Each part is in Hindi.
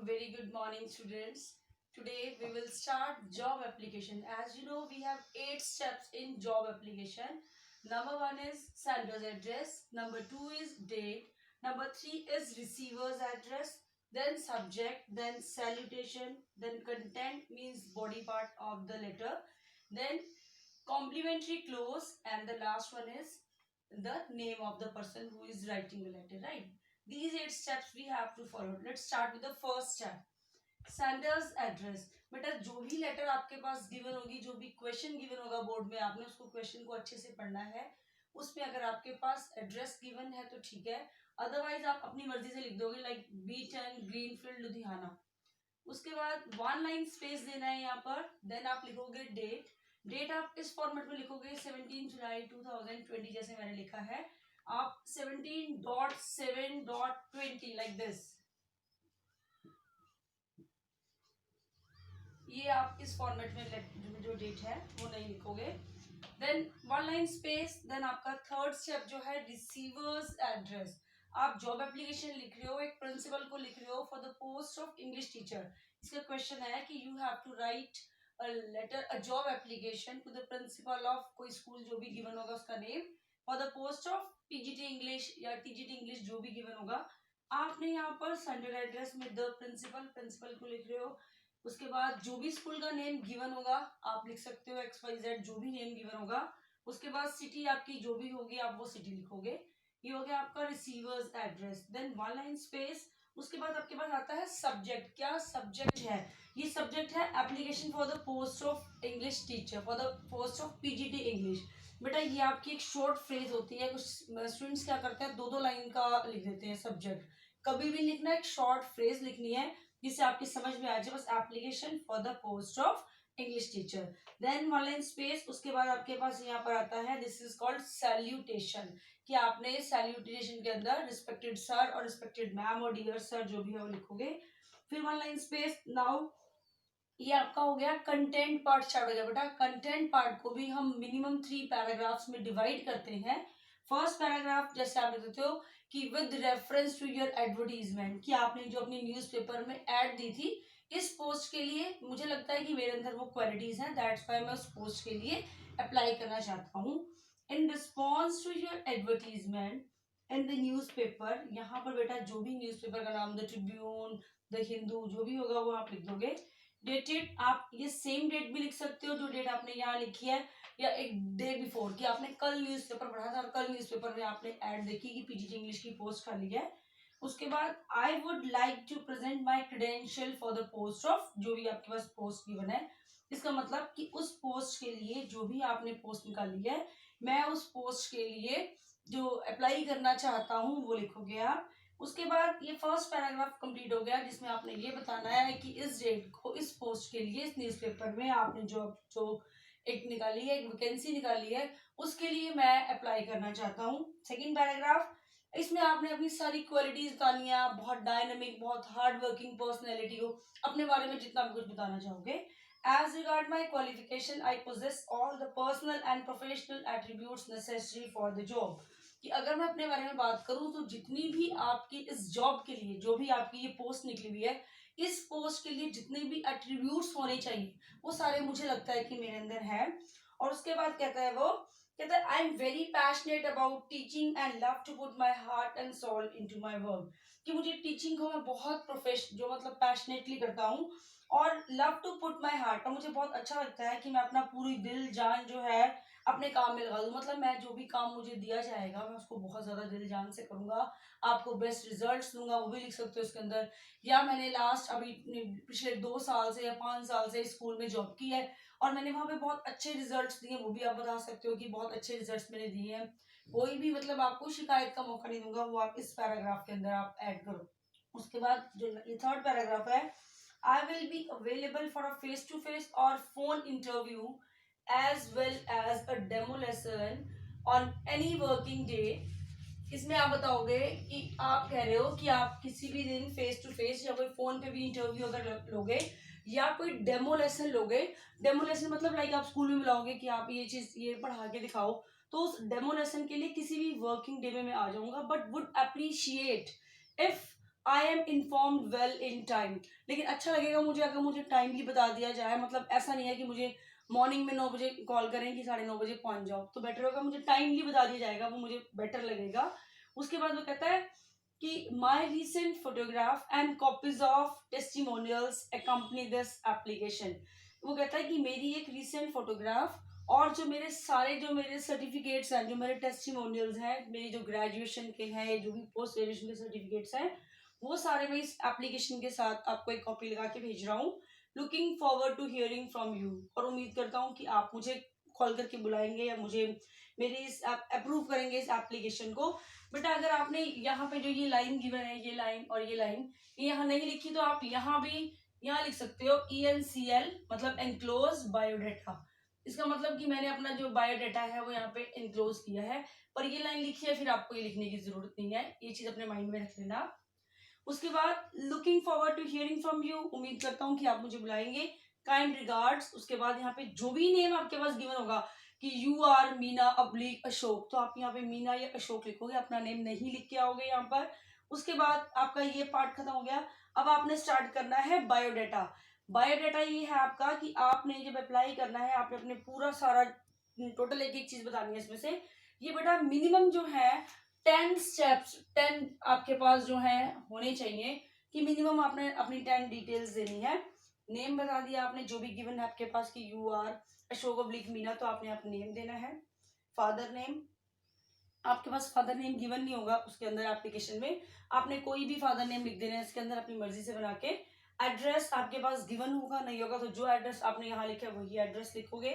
Very good morning, students. Today we will start job application. As you know, we have 8 steps in job application. Number 1 is sender's address. Number 2 is date. Number 3 is receiver's address. Then subject. Then salutation. Then content means body part of the letter. Then complimentary clause. And the last one is the name of the person who is writing the letter, right? These 8 steps we have to follow. Let's start with the first step. Sender's address. बेटा जो भी लेटर आपके पास गिवन होगी, जो भी क्वेश्चन गिवन होगा बोर्ड में, आपने उसको क्वेश्चन को अच्छे से पढ़ना है. उसमें अगर आपके पास एड्रेस गिवन है तो ठीक है, अदरवाइज आप अपनी मर्जी से लिख दोगे लाइक B10 ग्रीनफील्ड लुधियाना. उसके बाद 1 लाइन स्पेस देना है यहाँ पर. देन आप लिखोगे डेट. डेट आप इस फॉर्मेट में लिखोगे 17 जुलाई 2020 जैसे मैंने लिखा है. आप 17.7.20 लाइक दिस, ये आप इस फॉर्मेट में जो डेट है वो नहीं लिखोगे. Then 1 line space. देन आपका थर्ड स्टेप जो है रिसीवर्स एड्रेस. आप जॉब एप्लीकेशन लिख रहे हो, एक प्रिंसिपल को लिख रहे हो for the post of English teacher. इसका क्वेश्चन है कि you have to write a letter, a job application to the principal of कोई स्कूल जो भी गिवन होगा उसका name, for the post of PGT English या टीजीटी इंग्लिश जो भी गिवन होगा. आपने यहाँ पर सेंडर एड्रेस में द प्रिंसिपल को लिख रहे हो. उसके बाद जो भी स्कूल का नेम गिवन होगा आप लिख सकते हो XYZ, जो भी नेम गिवन होगा. उसके बाद सिटी आपकी जो भी होगी आप वो सिटी लिखोगे. ये हो गया आपका receiver's address. Then 1 line space. उसके बाद आपके पास आता है सब्जेक्ट. क्या सब्जेक्ट है? ये सब्जेक्ट है application for the post of English teacher, for the post of PGT English. बेटा ये आपकी एक शॉर्ट फ्रेज होती है. कुछ स्टूडेंट्स क्या करते हैं, 2-2 लाइन का लिख देते हैं सब्जेक्ट. कभी भी लिखना, एक शॉर्ट फ्रेज लिखनी है जिससे आपकी समझ में आ जाए. बस application for the post of English teacher. Then 1 line space. उसके बाद आपके पास यहाँ पर आता है दिस इज कॉल्ड सैल्यूटेशन, कि आपने सैल्यूटेशन के अंदर रिस्पेक्टेड सर और रिस्पेक्टेड मैम और डियर सर जो भी है वो लिखोगे. फिर 1 लाइन स्पेस. नाउ ये आपका हो गया कंटेंट पार्ट स्टार्ट हो गया. बेटा कंटेंट पार्ट को भी हम मिनिमम 3 पैराग्राफ्स में डिवाइड करते हैं. फर्स्ट पैराग्राफ जैसे आप लिख देते हो कि with reference to your advertisement, कि आपने जो अपनी न्यूज़पेपर में ऐड दी थी इस पोस्ट के लिए, मुझे लगता है कि मेरे अंदर वो क्वालिटीज हैं, दैट्स व्हाई मैं उस पोस्ट के लिए अप्लाई करना चाहता हूँ. In response to your advertisement in the newspaper, यहाँ पर बेटा जो भी न्यूज़पेपर का नाम, द ट्रिब्यून, द हिंदू, जो भी होगा वो आप लिख दोगे. डेटेड, आप ये सेम डेट भी लिख सकते हो जो डेट आपने यहाँ लिखी है, या एक डे बिफोर, कि आपने कल न्यूज़पेपर पढ़ा था और कल न्यूज़पेपर में आपने ऐड देखी कि पीजीटी इंग्लिश की पोस्ट खाली है. उसके बाद I would like to present my credential for the post of, जो भी आपके पास पोस्ट गिवन है. इसका मतलब कि उस पोस्ट के लिए जो भी आपने पोस्ट निकाली है, मैं उस पोस्ट के लिए जो अप्लाई करना चाहता हूँ वो लिखोगे आप. उसके बाद ये फर्स्ट पैराग्राफ कंप्लीट हो गया जिसमें आपने ये बताना है कि इस डेट को इस पोस्ट के लिए इस न्यूज़पेपर में आपने जो एक निकाली है, एक वैकेंसी निकाली है, उसके लिए मैं अप्लाई करना चाहता हूँ. सेकंड पैराग्राफ, इसमें आपने अपनी सारी क्वालिटीज बतानी है. आप बहुत डायनामिक, बहुत हार्ड वर्किंग पर्सनैलिटी हो, अपने बारे में जितना भी कुछ बताना चाहोगे. As regard my qualification I possess all the personal and professional attributes necessary for the job, कि अगर मैं अपने बारे में बात करूं तो जितनी भी आपकी इस जॉब के लिए, जो भी आपकी ये पोस्ट निकली हुई है, इस पोस्ट के लिए जितने भी एट्रीब्यूट्स होने चाहिए वो सारे मुझे लगता है कि मेरे अंदर है. और उसके बाद कहता है वो, कहता है I am very passionate about teaching and love to put my heart and soul into my work, कि मुझे टीचिंग को मैं बहुत जो मतलब पैशनेटली करता हूँ, और love to put my heart, और मुझे बहुत अच्छा लगता है कि मैं अपना पूरी दिल जान जो है अपने काम में लगा दूं. मतलब मैं जो भी काम मुझे दिया जाएगा मैं उसको बहुत ज्यादा दिल जान से करूंगा, आपको बेस्ट रिजल्ट्स दूंगा, वो भी लिख सकते हो उसके अंदर. या मैंने लास्ट अभी पिछले 2 साल से या 5 साल से स्कूल में जॉब की है और मैंने वहां पे बहुत अच्छे रिजल्ट्स दिए, वो भी आप बता सकते हो कि बहुत अच्छे रिजल्ट्स मैंने दिए हैं. कोई भी मतलब आपको शिकायत का मौका नहीं दूंगा, वो आप इस पैराग्राफ के अंदर आप ऐड करो. उसके बाद जो ये थर्ड पैराग्राफ है, I will be available for a face to face और phone interview as well as a demo lesson on any working day. इसमें आप बताओगे कि आप कह रहे हो कि आप किसी भी दिन फेस टू फेस या कोई फोन पे भी इंटरव्यू अगर लोगे या कोई डेमो लेसन लोगे. डेमो लेसन मतलब लाइक आप स्कूल में बुलाओगे कि आप ये चीज ये पढ़ा के दिखाओ, तो उस डेमो लेसन के लिए किसी भी वर्किंग डे में मैं आ जाऊंगा, but would appreciate if I am informed well in time. लेकिन अच्छा लगेगा मुझे अगर मुझे टाइमली बता दिया जाए, मतलब ऐसा नहीं है कि मुझे मॉर्निंग में 9 बजे कॉल करें कि 9:30 बजे पहुंच जाओ, तो बेटर होगा मुझे टाइमली बता दिया जाएगा, वो मुझे बेटर लगेगा। उसके बाद वो कहता है कि my recent photograph and copies of testimonials accompany this application. वो कहता है कि मेरी एक रिसेंट फोटोग्राफ और जो मेरे सर्टिफिकेट्स हैं, जो मेरे टेस्टिमोनियल्स हैं, मेरी जो ग्रेजुएशन के हैं, जो भी पोस्ट ग्रेजुएशन के सर्टिफिकेट्स हैं, वो सारे मैं इस एप्लीकेशन के साथ आपको एक कॉपी लगा के भेज रहा हूँ। Looking forward to hearing from you, और उम्मीद करता हूँ कि आप मुझे कॉल करके बुलाएंगे या मुझे मेरी इस अप्रूव करेंगे इस एप्लीकेशन को। बट अगर आपने यहाँ पे जो ये लाइन गिवन है, ये लाइन और ये लाइन, ये यहाँ नहीं लिखी, तो आप यहाँ भी यहाँ लिख सकते हो ENCL, मतलब एनक्लोज बायोडाटा। इसका मतलब कि मैंने अपना जो बायोडाटा है वो यहाँ पे एनक्लोज किया है, पर ये लाइन लिखी है, फिर आपको ये लिखने की जरूरत नहीं है, ये चीज अपने माइंड में रख लेना। उसके बाद looking forward to hearing from you, उम्मीद करता हूँ कि आप मुझे बुलाएंगे। काइंड रिगार्ड्स, उसके बाद यहाँ पे जो भी नेम आपके पास गिवन होगा कि you are Meena oblique Ashok, तो आप यहाँ पे मीना या अशोक लिखोगे, अपना नेम नहीं लिख के आओगे यहाँ पर। उसके बाद आपका ये पार्ट खत्म हो गया। अब आपने स्टार्ट करना है बायोडाटा। बायोडाटा ये है आपका कि आपने जब अप्लाई करना है, आपने अपने पूरा सारा टोटल एक एक चीज बतानी है इसमें से। ये बेटा मिनिमम जो है 10 स्टेप्स, 10 आपके पास जो है होने चाहिए, कि मिनिमम आपने अपनी 10 डिटेल्स देनी है। नेम बता दिया आपने, जो भी गिवन है आपके पास कि you are Ashok oblique Meena, तो आपने अपना नेम देना है। फादर नेम, आपके पास फादर नेम गिवन नहीं होगा उसके अंदर एप्लीकेशन में, आपने कोई भी फादर नेम लिख देना है इसके अंदर अपनी मर्जी से बना के। एड्रेस आपके पास गिवन होगा, नहीं होगा तो जो एड्रेस आपने यहाँ लिखा है वही एड्रेस लिखोगे।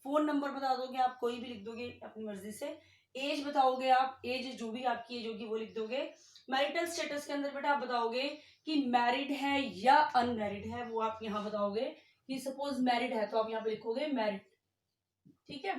फोन नंबर बता दोगे, आप कोई भी लिख दोगे अपनी मर्जी से। एज बताओगे आप, एज जो भी आपकी एज होगी वो लिख दोगे। मैरिटल स्टेटस के अंदर बेटा आप बताओगे कि मैरिड है या अनमैरिड है, वो आप यहाँ बताओगे। कि सपोज मैरिड है तो आप यहाँ पे लिखोगे मैरिड, ठीक है।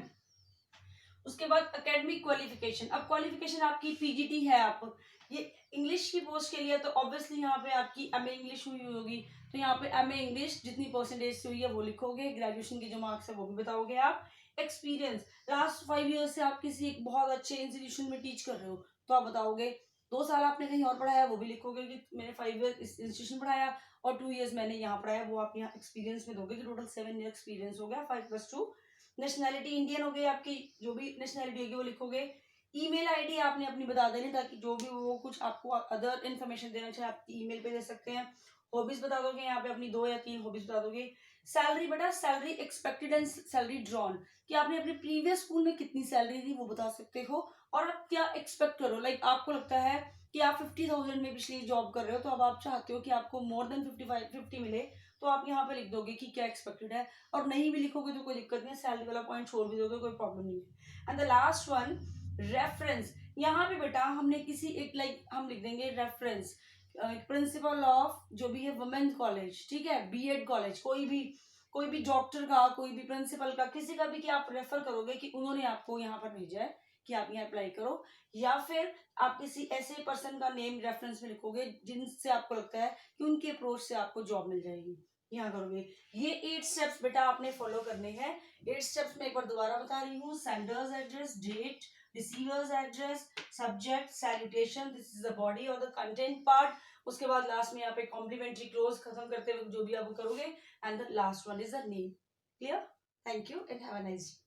उसके बाद एकेडमिक क्वालिफिकेशन, अब क्वालिफिकेशन आपकी PGT है, आप ये इंग्लिश की पोस्ट के लिए, तो ऑब्वियसली यहाँ पे आपकी MA इंग्लिश हुई होगी, तो यहाँ पे MA इंग्लिश जितनी परसेंटेज से हुई है वो लिखोगे। ग्रेजुएशन के जो मार्क्स है वो भी बताओगे आप। एक्सपीरियंस, लास्ट 5 ईयर्स से आप किसी एक बहुत अच्छे इंस्टीट्यूशन में टीच कर रहे हो, तो आप बताओगे। 2 साल आपने कहीं और पढ़ाया वो भी लिखोगे कि मैंने 5 ईयर इस इंस्टीट्यूशन पढ़ाया और 2 ईयर्स मैंने यहाँ पढ़ाया, वो आप यहाँ एक्सपीरियंस में दोगे, कि टोटल 7 ईयर एक्सपीरियंस हो गया, 5+2। नेशनैलिटी इंडियन हो गई आपकी, जो भी नेशनैलिटी होगी वो लिखोगे। ईमेल आईडी आपने अपनी बता देनी, ताकि जो भी वो कुछ आपको अदर इन्फॉर्मेशन देना चाहे आप ईमेल पे दे सकते हैं। हॉबीज बता दोगे, यहाँ पे अपनी 2 या 3 हॉबीज बता दोगे। सैलरी बेटा, salary expected and salary drawn, कि आपने अपने प्रीवियस स्कूल में कितनी सैलरी थी वो बता सकते हो, और आप क्या एक्सपेक्ट करो। लाइक आपको लगता है कि आप 50,000 में पिछली जॉब कर रहे हो, तो अब आप चाहते हो कि आपको मोर देन 50 मिले, तो आप यहाँ पे लिख दोगे कि क्या एक्सपेक्टेड है। और नहीं भी लिखोगे तो कोई दिक्कत नहीं है, सैलरी वाला पॉइंट छोड़ भी दोगे, कोई प्रॉब्लम नहीं है। And the last one, reference. यहाँ पे बेटा हमने किसी एक हम लिख देंगे रेफरेंस, प्रिंसिपल ऑफ जो भी है वुमेन्स कॉलेज, ठीक है, B.Ed कॉलेज, कोई भी डॉक्टर का, कोई भी प्रिंसिपल का, किसी का भी, कि आप रेफर करोगे कि उन्होंने आपको यहाँ पर भेजा है कि आप यहाँ अप्लाई करो। या फिर आप किसी ऐसे पर्सन का नेम रेफरेंस में लिखोगे जिनसे आपको लगता है कि उनके अप्रोच से आपको जॉब मिल जाएगी, यहाँ करोगे। ये 8 स्टेप्स बेटा आपने फॉलो करने हैं। 8 स्टेप्स में एक बार दोबारा बता रही हूँ। Sender's address, date, receiver's address, subject, salutation, this is the body और द कंटेंट पार्ट। उसके बाद लास्ट में यहाँ पे कॉम्प्लीमेंट्री क्लोज खत्म करते हुए जो भी आप करोगे, and the last one is the name. Clear? Thank you and have a nice day.